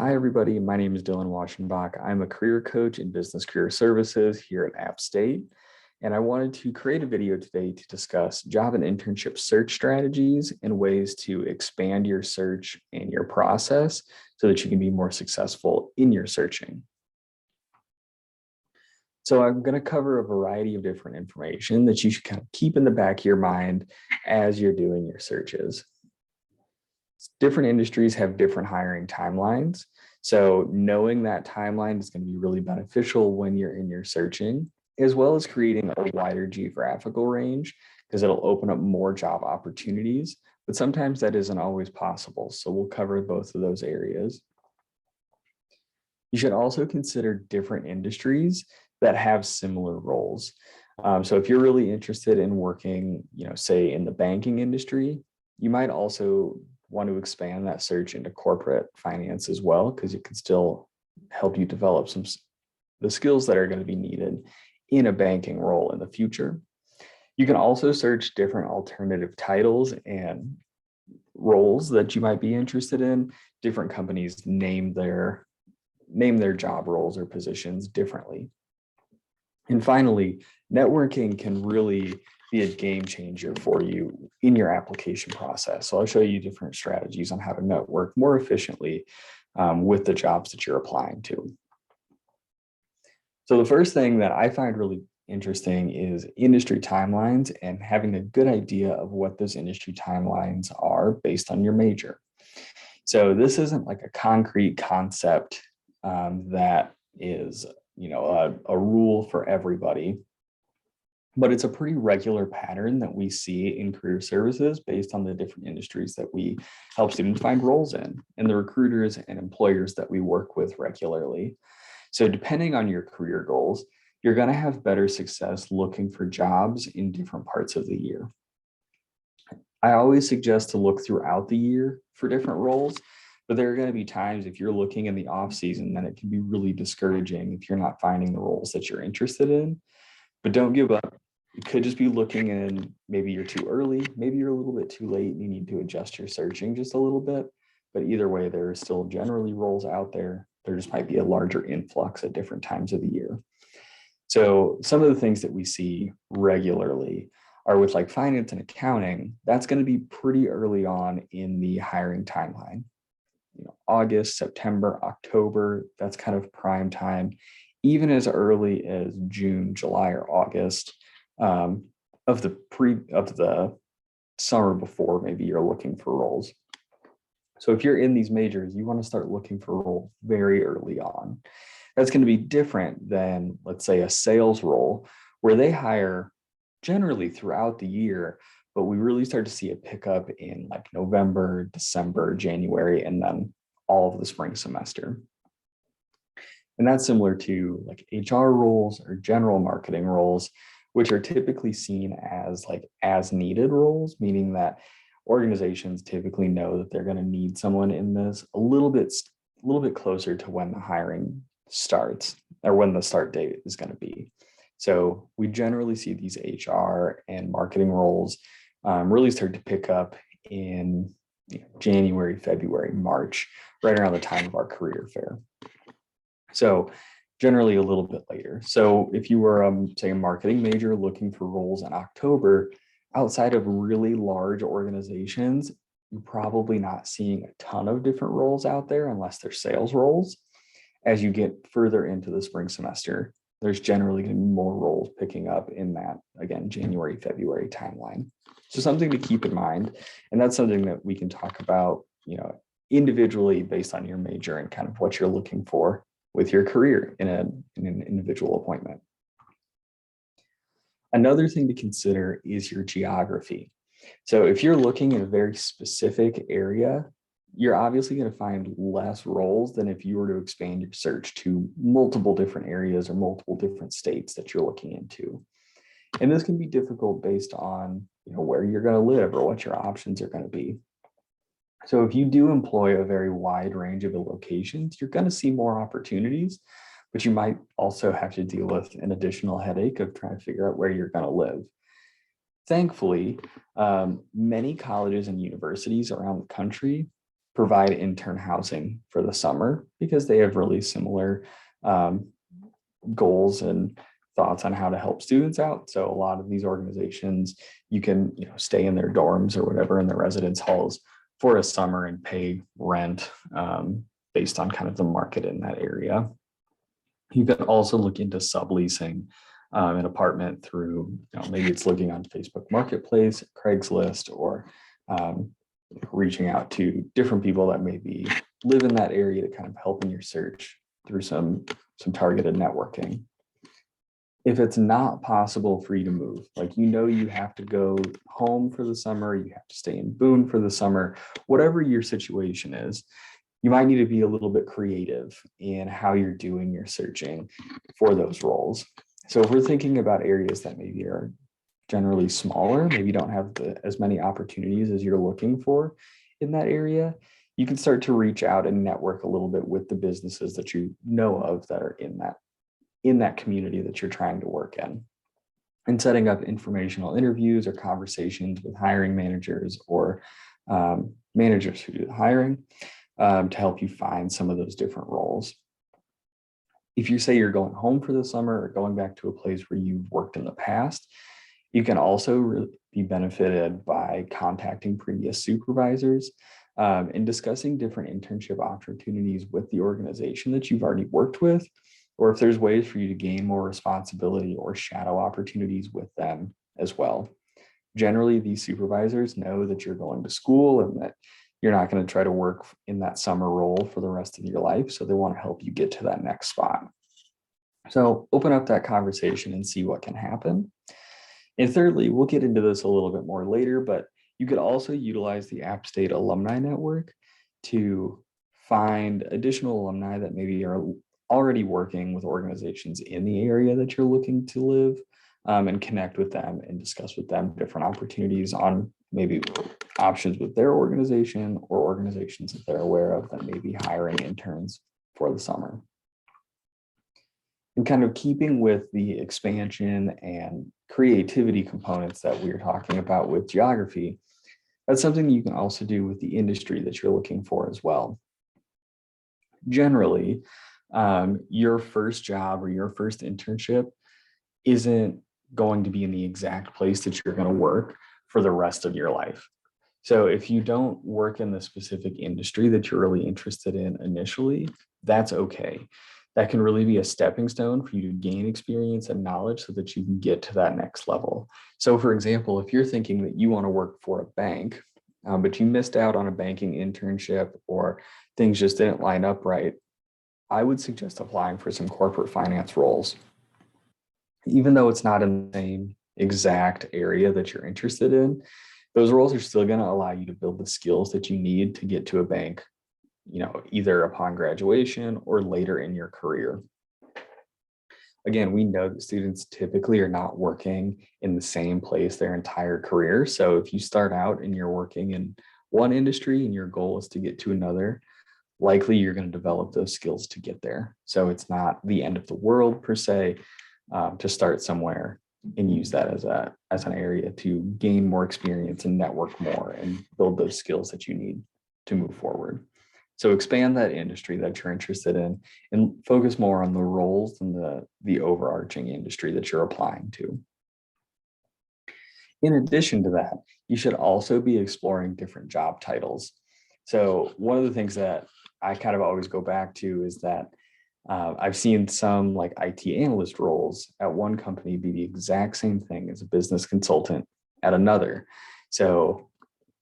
Hi, everybody. My name is Dylan Waschenbach. I'm a career coach in business career services here at App State. And I wanted to create a video today to discuss job and internship search strategies and ways to expand your search and your process so that you can be more successful in your searching. So I'm going to cover a variety of different information that you should kind of keep in the back of your mind as you're doing your searches. Different industries have different hiring timelines. So knowing that timeline is going to be really beneficial when you're in your searching, as well as creating a wider geographical range because it'll open up more job opportunities. But sometimes that isn't always possible. So we'll cover both of those areas. You should also consider different industries that have similar roles. So if you're really interested in working, say in the banking industry, you might also want to expand that search into corporate finance as well, because it can still help you develop the skills that are going to be needed in a banking role in the future. You can also search different alternative titles and roles that you might be interested in. Different companies name their job roles or positions differently. And finally, networking can really be a game changer for you in your application process. So I'll show you different strategies on how to network more efficiently with the jobs that you're applying to. So the first thing that I find really interesting is industry timelines and having a good idea of what those industry timelines are based on your major. So this isn't like a concrete concept that is, a rule for everybody. But it's a pretty regular pattern that we see in career services based on the different industries that we help students find roles in and the recruiters and employers that we work with regularly. So depending on your career goals, you're going to have better success looking for jobs in different parts of the year. I always suggest to look throughout the year for different roles, but there are going to be times if you're looking in the off season, then it can be really discouraging if you're not finding the roles that you're interested in. But don't give up. You could just be looking and maybe you're too early, maybe you're a little bit too late and you need to adjust your searching just a little bit. But either way, there are still generally roles out there. There just might be a larger influx at different times of the year. So some of the things that we see regularly are with like finance and accounting. That's going to be pretty early on in the hiring timeline. August, September, October, that's kind of prime time. Even as early as June, July, or August of the summer before maybe you're looking for roles. So if you're in these majors, you want to start looking for roles very early on. That's going to be different than, let's say, a sales role where they hire generally throughout the year, but we really start to see a pickup in like November, December, January, and then all of the spring semester. And that's similar to like HR roles or general marketing roles, which are typically seen as like as needed roles, meaning that organizations typically know that they're going to need someone in this a little bit closer to when the hiring starts or when the start date is going to be. So we generally see these HR and marketing roles really start to pick up in January, February, March, right around the time of our career fair. So generally a little bit later. So if you were, say, a marketing major looking for roles in October, outside of really large organizations, you're probably not seeing a ton of different roles out there unless they're sales roles. As you get further into the spring semester, there's generally going to be more roles picking up in that, again, January, February timeline. So something to keep in mind. And that's something that we can talk about, individually based on your major and kind of what you're looking for with your career in an individual appointment. Another thing to consider is your geography. So if you're looking in a very specific area, you're obviously going to find less roles than if you were to expand your search to multiple different areas or multiple different states that you're looking into. And this can be difficult based on where you're going to live or what your options are going to be. So if you do employ a very wide range of locations, you're going to see more opportunities, but you might also have to deal with an additional headache of trying to figure out where you're going to live. Thankfully, many colleges and universities around the country provide intern housing for the summer because they have really similar goals and thoughts on how to help students out. So a lot of these organizations, you can stay in their dorms or whatever in their residence halls for a summer and pay rent based on kind of the market in that area. You can also look into subleasing an apartment through, maybe it's looking on Facebook Marketplace, Craigslist, or reaching out to different people that maybe live in that area to kind of help in your search through some targeted networking. If it's not possible for you to move, like you have to go home for the summer, you have to stay in Boone for the summer, whatever your situation is, you might need to be a little bit creative in how you're doing your searching for those roles. So if we're thinking about areas that maybe are generally smaller, maybe don't have as many opportunities as you're looking for in that area, you can start to reach out and network a little bit with the businesses that you know of that are in that community that you're trying to work in, and setting up informational interviews or conversations with hiring managers or managers who do the hiring to help you find some of those different roles. If you say you're going home for the summer or going back to a place where you've worked in the past, you can also be benefited by contacting previous supervisors and discussing different internship opportunities with the organization that you've already worked with, or if there's ways for you to gain more responsibility or shadow opportunities with them as well. Generally, these supervisors know that you're going to school and that you're not going to try to work in that summer role for the rest of your life. So they want to help you get to that next spot. So open up that conversation and see what can happen. And thirdly, we'll get into this a little bit more later, but you could also utilize the App State Alumni Network to find additional alumni that maybe are already working with organizations in the area that you're looking to live, and connect with them and discuss with them different opportunities on maybe options with their organization or organizations that they're aware of that may be hiring interns for the summer. And kind of keeping with the expansion and creativity components that we were talking about with geography, that's something you can also do with the industry that you're looking for as well. Generally, your first job or your first internship isn't going to be in the exact place that you're going to work for the rest of your life. So if you don't work in the specific industry that you're really interested in initially, that's okay. That can really be a stepping stone for you to gain experience and knowledge so that you can get to that next level. So for example, if you're thinking that you want to work for a bank, but you missed out on a banking internship or things just didn't line up right, I would suggest applying for some corporate finance roles. Even though it's not in the same exact area that you're interested in, those roles are still going to allow you to build the skills that you need to get to a bank, either upon graduation or later in your career. Again, we know that students typically are not working in the same place their entire career. So if you start out and you're working in one industry and your goal is to get to another, likely you're going to develop those skills to get there. So it's not the end of the world per se, to start somewhere and use that as an area to gain more experience and network more and build those skills that you need to move forward. So expand that industry that you're interested in and focus more on the roles and the overarching industry that you're applying to. In addition to that, you should also be exploring different job titles. So one of the things that I kind of always go back to is that I've seen some like IT analyst roles at one company be the exact same thing as a business consultant at another. So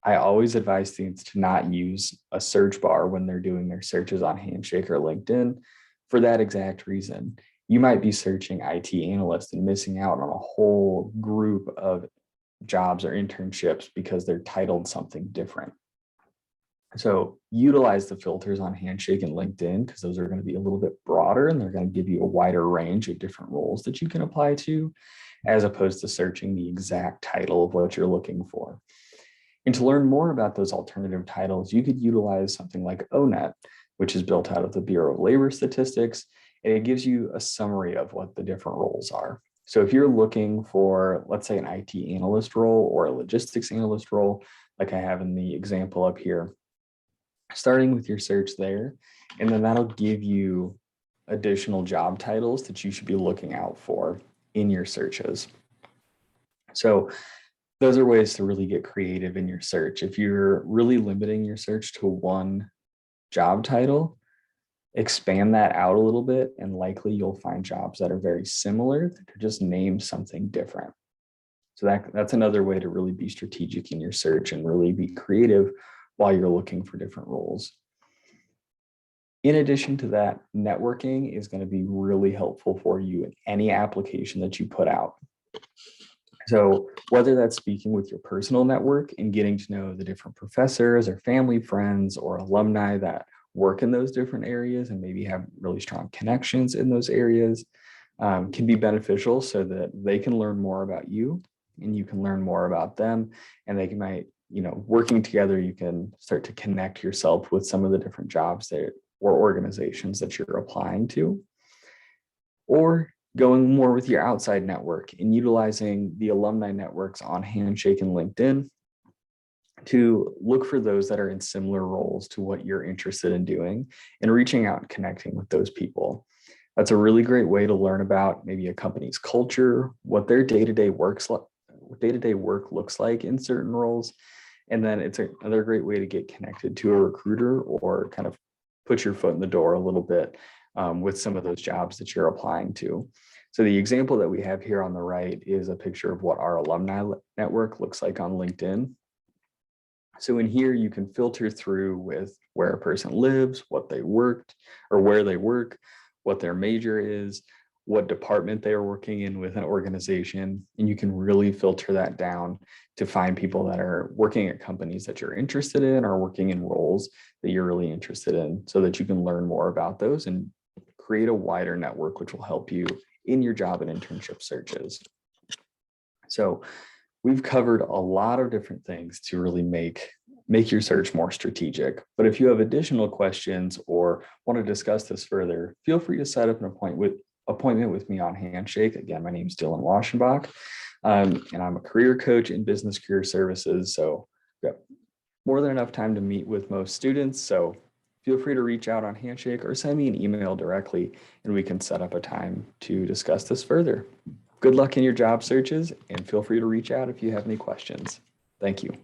I always advise students to not use a search bar when they're doing their searches on Handshake or LinkedIn for that exact reason. You might be searching IT analyst and missing out on a whole group of jobs or internships because they're titled something different. So utilize the filters on Handshake and LinkedIn because those are going to be a little bit broader and they're going to give you a wider range of different roles that you can apply to, as opposed to searching the exact title of what you're looking for. And to learn more about those alternative titles, you could utilize something like ONET, which is built out of the Bureau of Labor Statistics, and it gives you a summary of what the different roles are. So if you're looking for, let's say, an IT analyst role or a logistics analyst role, like I have in the example up here, starting with your search there, and then that'll give you additional job titles that you should be looking out for in your searches. So those are ways to really get creative in your search. If you're really limiting your search to one job title, expand that out a little bit, and likely you'll find jobs that are very similar that are just named something different. So that's another way to really be strategic in your search and really be creative while you're looking for different roles. In addition to that, networking is going to be really helpful for you in any application that you put out. So whether that's speaking with your personal network and getting to know the different professors or family friends or alumni that work in those different areas and maybe have really strong connections in those areas, can be beneficial so that they can learn more about you and you can learn more about them, and they might, working together, you can start to connect yourself with some of the different jobs that or organizations that you're applying to. Or going more with your outside network and utilizing the alumni networks on Handshake and LinkedIn to look for those that are in similar roles to what you're interested in doing and reaching out and connecting with those people. That's a really great way to learn about maybe a company's culture, what their day-to-day work looks like in certain roles. And then it's another great way to get connected to a recruiter or kind of put your foot in the door a little bit with some of those jobs that you're applying to. So the example that we have here on the right is a picture of what our alumni network looks like on LinkedIn. So in here, you can filter through with where a person lives, what they worked or where they work, what their major is, what department they are working in with an organization. And you can really filter that down to find people that are working at companies that you're interested in or working in roles that you're really interested in so that you can learn more about those and create a wider network, which will help you in your job and internship searches. So we've covered a lot of different things to really make your search more strategic. But if you have additional questions or want to discuss this further, feel free to set up an appointment with me on Handshake. Again, my name is Dylan Waschenbach, and I'm a career coach in business career services. So we've got more than enough time to meet with most students. So feel free to reach out on Handshake or send me an email directly, and we can set up a time to discuss this further. Good luck in your job searches, and feel free to reach out if you have any questions. Thank you.